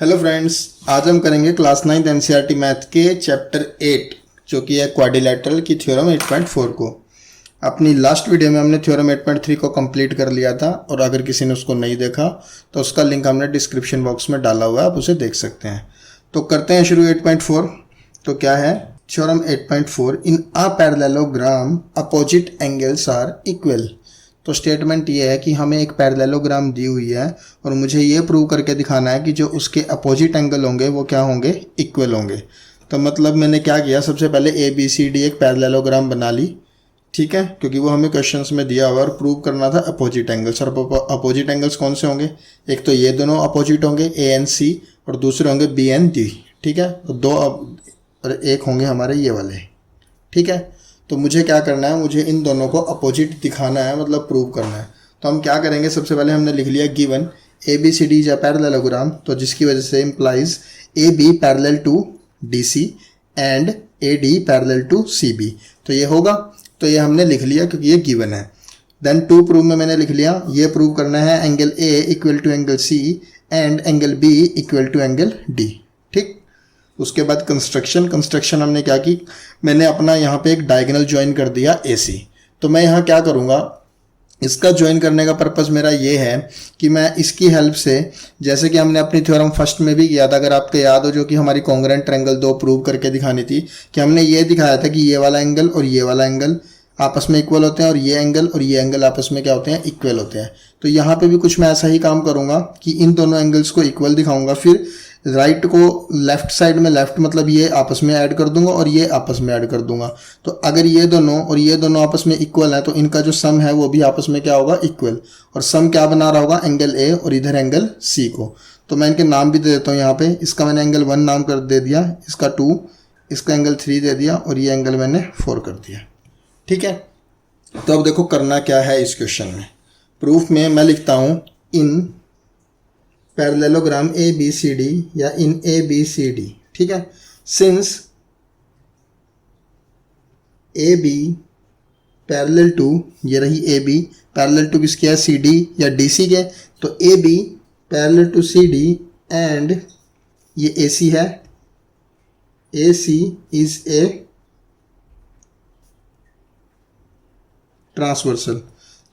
Hello friends, आज हम करेंगे क्लास 9 एनसीईआरटी मैथ के चैप्टर 8 जो कि है क्वाड्रिलेटरल की थ्योरम 8.4 को। अपनी लास्ट वीडियो में हमने थ्योरम 8.3 को कंप्लीट कर लिया था और अगर किसी ने उसको नहीं देखा तो उसका लिंक हमने डिस्क्रिप्शन बॉक्स में डाला हुआ है, आप उसे देख सकते हैं। तो करते हैं शुरू 8.4। तो क्या है theorem 8.4? In a parallelogram opposite angles are equal. तो स्टेटमेंट ये है कि हमें एक पैरेललोग्राम दी हुई है और मुझे ये प्रूव करके दिखाना है कि जो उसके अपोजिट एंगल होंगे वो क्या होंगे, इक्वल होंगे। तो मतलब मैंने क्या किया, सबसे पहले ए बी सी डी एक पैरेललोग्राम बना ली, ठीक है, क्योंकि वो हमें क्वेश्चंस में दिया हुआ और प्रूव करना था अपोजिट एंगल्स। और अपोजिट एंगल्स कौन से होंगे? एक तो ये दोनों अपोजिट होंगे ए एंड सी और दूसरे होंगे बी एंड डी, ठीक है। तो दो और एक होंगे हमारे ये वाले, ठीक है। तो मुझे क्या करना है, मुझे इन दोनों को अपोजिट दिखाना है, मतलब प्रूव करना है। तो हम क्या करेंगे, सबसे पहले हमने लिख लिया given A B C D is a parallelogram, तो जिसकी वजह से implies A B parallel to D C and A D parallel to C B. तो ये होगा, तो ये हमने लिख लिया क्योंकि ये गिवन है। देन टू प्रूव में मैंने लिख लिया, ये प्रूव करना है angle A equal to angle C and angle B equal to angle D, ठीक। उसके बाद कंस्ट्रक्शन हमने क्या की, मैंने अपना यहाँ पे एक डायगोनल ज्वाइन कर दिया AC। तो मैं यहाँ क्या करूँगा, इसका ज्वाइन करने का पर्पस मेरा ये है कि मैं इसकी हेल्प से, जैसे कि हमने अपनी थ्योरम फर्स्ट में भी किया था, अगर आपको याद हो, जो कि हमारी कॉन्ग्रुएंट ट्रायंगल 2 प्रूव करके दिखानी थी, कि हमने ये दिखाया था कि ये वाला एंगल और ये वाला एंगल आपस में इक्वल होते हैं और ये एंगल आपस में क्या होते हैं, इक्वल होते हैं। तो यहाँ पे भी कुछ मैं ऐसा ही काम करूँगा कि इन दोनों एंगल्स को इक्वल दिखाऊंगा, फिर राइट को लेफ्ट साइड में, लेफ्ट मतलब ये आपस में ऐड कर दूंगा और ये आपस में ऐड कर दूंगा। तो अगर ये दोनों और ये दोनों आपस में इक्वल है तो इनका जो सम है वो भी आपस में क्या होगा, इक्वल। और सम क्या बना रहा होगा, एंगल ए और इधर एंगल सी को। तो मैं इनके नाम भी दे देता हूँ यहाँ पे। इसका मैंने एंगल 1 नाम कर दे दिया, इसका 2, इसका एंगल 3 दे दिया और ये एंगल मैंने 4 कर दिया, ठीक है। तो अब देखो करना क्या है इस क्वेश्चन में। प्रूफ में मैं लिखता हूँ in parallelogram A B C D या in A B C D, ठीक है। Since A B parallel to, ये रही ए बी पैरेलल टू किसके है, सी डी या डी सी के। तो A B parallel to C D and ये ए सी है, ए सी इज ए ट्रांसवर्सल।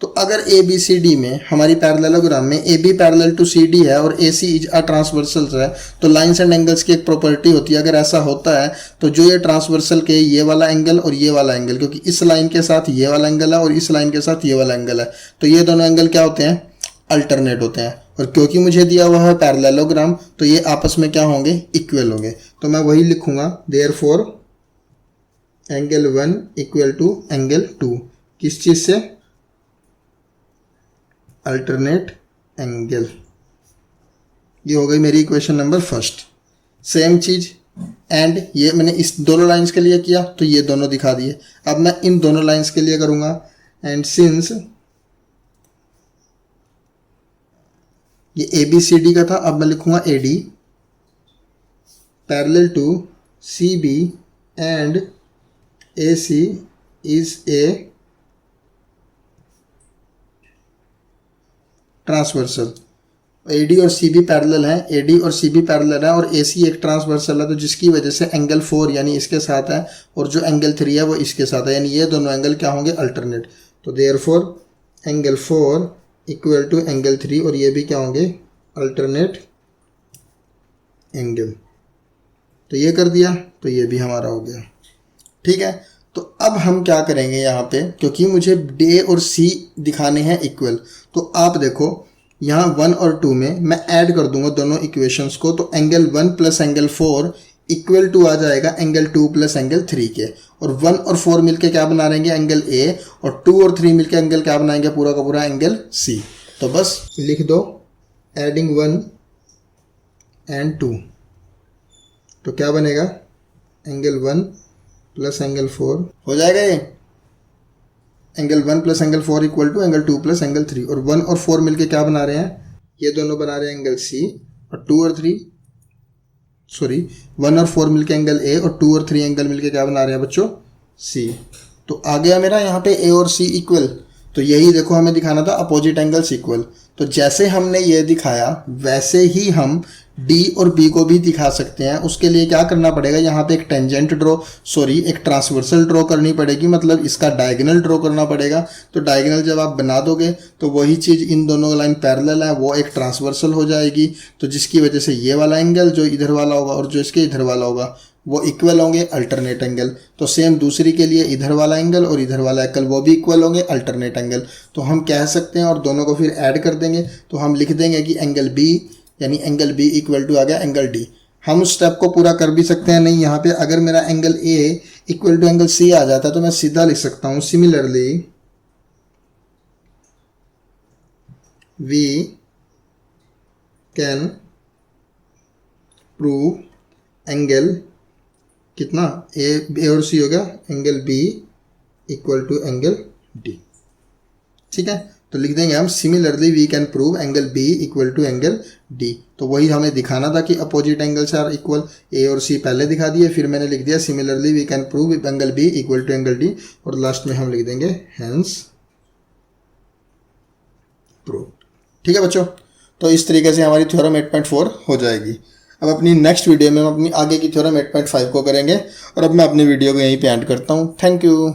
तो अगर ए बी सी डी में, हमारी पैरेललोग्राम में A B parallel to C D है और ए सी इज अ ट्रांसवर्सल है, तो लाइंस एंड एंगल्स की एक प्रॉपर्टी होती है, अगर ऐसा होता है तो जो ये ट्रांसवर्सल के ये वाला एंगल और ये वाला एंगल, क्योंकि इस लाइन के साथ ये वाला एंगल है और इस लाइन के साथ ये वाला एंगल है, तो ये दोनों एंगल क्या होते हैं, अल्टरनेट होते हैं। और क्योंकि मुझे दिया हुआ है पैरेललोग्राम तो ये आपस में क्या होंगे, इक्वल होंगे। तो मैं वही लिखूंगा, therefore angle 1 equal to angle 2, किस चीज से, अल्टरनेट एंगल। ये हो गई मेरी इक्वेशन नंबर फर्स्ट। सेम चीज एंड ये मैंने इस दोनों लाइंस के लिए किया तो ये दोनों दिखा दिए। अब मैं इन दोनों लाइंस के लिए करूंगा एंड सिंस ये ए बी सी डी का था, अब मैं लिखूंगा A D parallel to C B and A C is a transversal. AD और CB पैरेलल है, AD और CB पैरेलल है और AC एक ट्रांसवर्सल है, तो जिसकी वजह से एंगल 4 यानी इसके साथ है और जो एंगल 3 है वो इसके साथ है, यानी ये दोनों एंगल क्या होंगे, अल्टरनेट। तो therefore angle 4 equal to angle 3 और ये भी क्या होंगे, अल्टरनेट एंगल। तो ये कर दिया, तो ये भी हमारा हो गया, ठीक है। तो अब हम क्या करेंगे यहाँ पे, क्योंकि मुझे D और C दिखाने हैं इक्वल, तो आप देखो यहाँ 1 और 2 में मैं ऐड कर दूंगा दोनों इक्वेशंस को, तो angle 1 plus angle 4 equal to आ जाएगा एंगल 2 प्लस एंगल 3 के। और 1 और 4 मिलके क्या बना देंगे, एंगल A, और 2 और 3 मिलके एंगल क्या बनाएंगे, पूरा का पूरा एंगल C। तो बस लिख दो एडिंग 1 एंड 2, तो क्या बनेगा, एंगल 1 प्लस एंगल 4 हो जाएगा। ये angle 1 plus angle 4 equal to angle 2 plus angle 3, और 1 और 4 मिलके क्या बना रहे हैं, ये दोनों बना रहे हैं एंगल C, और 2 और 3 सॉरी 1 और 4 मिलके एंगल A और 2 और 3 एंगल मिलके क्या बना रहे हैं बच्चों, C। तो आ गया मेरा यहाँ पे A और C इक्वल। तो यही देखो हमें दिखाना था अपोजिट एंगल्स इक्वल। तो जैसे हमने ये दिखाया वैसे ही हम डी और बी को भी दिखा सकते हैं। उसके लिए क्या करना पड़ेगा, यहाँ पे एक टेंजेंट एक ट्रांसवर्सल ड्रॉ करनी पड़ेगी, मतलब इसका डायगोनल ड्रॉ करना पड़ेगा। तो डायगोनल जब आप बना दोगे तो वही चीज़, इन दोनों लाइन पैरेलल है, वो एक ट्रांसवर्सल हो जाएगी। तो जिसकी वजह से ये वाला एंगल जो इधर वाला होगा और जो इसके इधर वाला होगा वो इक्वल होंगे, अल्टरनेट एंगल। तो सेम दूसरी के लिए इधर वाला एंगल और इधर वाला एंगल वो भी इक्वल होंगे, अल्टरनेट एंगल। तो हम कह सकते हैं, और दोनों को फिर ऐड कर देंगे तो हम लिख देंगे कि एंगल बी, यानी एंगल बी इक्वल टू आ गया एंगल डी। हम उस स्टेप को पूरा कर भी सकते हैं, नहीं यहाँ पे अगर मेरा angle A equal to angle C आ जाता है तो मैं सीधा लिख सकता हूँ, similarly we can prove angle कितना, ए और सी हो गया, angle B equal to angle D. ठीक है, तो लिख देंगे हम similarly we can prove angle B equal to angle D. तो वही हमें दिखाना था कि opposite angles are equal, A और सी पहले दिखा दिए, फिर मैंने लिख दिया similarly we can prove angle B equal to angle D, और लास्ट में हम लिख देंगे हेंस प्रूव्ड। ठीक है बच्चों, तो इस तरीके से हमारी थ्योरम 8.4 हो जाएगी। अब अपनी नेक्स्ट वीडियो में हम अपनी आगे की थ्योरम 8.5 को करेंगे, और अब मैं अपनी वीडियो को यहीं पे एंड करता हूँ। Thank you.